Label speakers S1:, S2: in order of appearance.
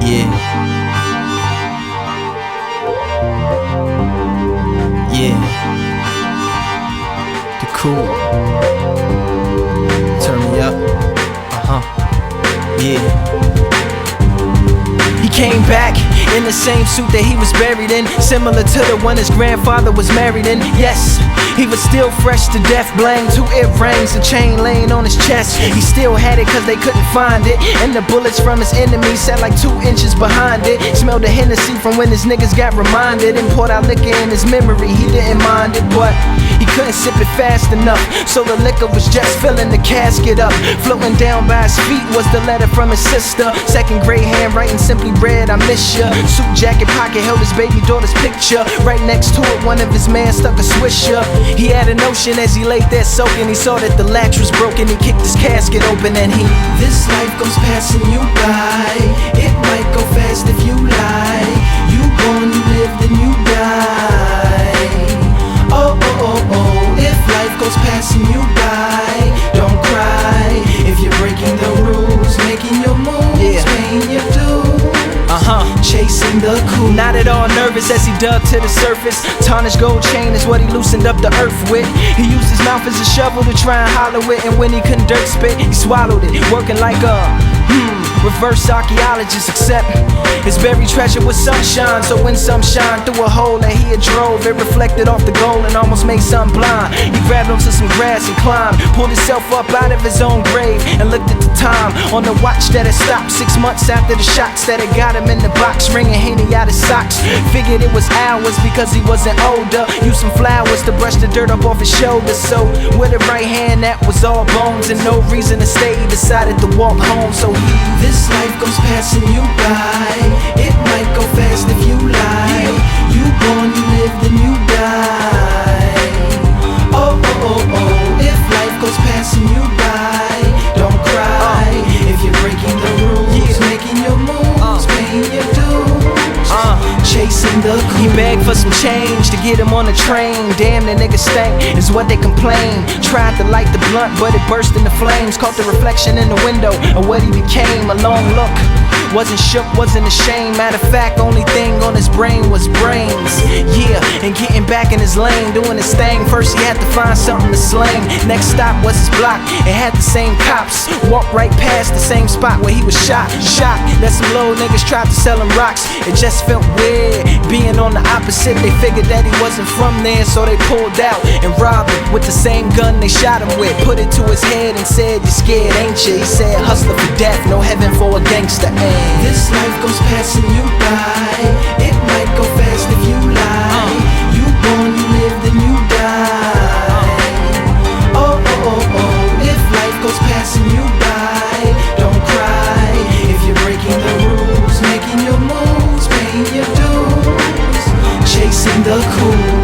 S1: Yeah. Yeah. The cool. Turn me up. Yeah. He came back in the same suit that he was buried in, similar to the one his grandfather was married in. Yes, he was still fresh to death, blang, 2 earrings, a chain laying on his chest. He still had it cause they couldn't find it, and the bullets from his enemies sat like 2 inches behind it. Smelled the Hennessy from when his niggas got reminded, and poured out liquor in his memory. He didn't mind it, but he couldn't sip it fast enough, so the liquor was just filling the casket up. Floating down by his feet was the letter from his sister, 2nd grade handwriting, simply read, I miss ya. Suit jacket pocket held his baby daughter's picture. Right next to it, one of his men stuck a swisher. He had a notion as he laid there soaking. He saw that the latch was broken. He kicked his casket open and he,
S2: this life goes passing you by. It might go fast if you lie. You born, you live, then you die. Oh, oh, oh, oh. If life goes passing you by, don't cry. If you're breaking the rules, making your moves, paying your dues, chasing the cool.
S1: Not at all nervous as he dug to the surface. Tarnished gold chain is what he loosened up the earth with. He used his mouth as a shovel to try and hollow it, and when he couldn't dirt spit, he swallowed it, working like a reverse archaeologist. Except his buried treasure was sunshine, so when some shine through a hole that he had drove, it reflected off the gold and almost made some blind. He grabbed onto some grass and climbed, pulled himself up out of his own grave, and looked at the time on the watch that had stopped 6 months after the shots that had got him in the box, wringing Henny out his socks. Figured it was hours because he wasn't older. Used some flowers to brush the dirt up off his shoulders, so with a right hand that was all bones and no reason to stay, he decided to walk home. So he,
S2: this life goes passing you by. It might go fast if you lie. You born, you live, then you die. Oh, oh, oh, oh. If life goes passing you by, don't cry. If you're breaking the rules, making your moves, paying your dues, chasing the cool.
S1: He begged for some change to get him on the train. Damn, the nigga stank, is what they complain. Tried to light the blunt, but it burst into flames. Caught the reflection in the window of what he became. A long look, wasn't shook, wasn't ashamed. Matter of fact, only thing on his brain was brains. Yeah, and getting back in his lane, doing his thing. First he had to find something to slang. Next stop was his block, it had the same cops. Walked right past the same spot where he was shot. Shocked that some little niggas tried to sell him rocks. It just felt weird, being on the opposite. They figured that he wasn't from there, so they pulled out and robbed him with the same gun they shot him with. Put it to his head and said, you're scared, ain't you? He said, hustler for death, no heaven for a gangster.
S2: This life goes passing you by. It might go fast if you lie. You born, you live, then you die. Oh, oh, oh, oh. If life goes passing you by, don't cry. If you're breaking the rules, making your moves, paying your dues, chasing the cool.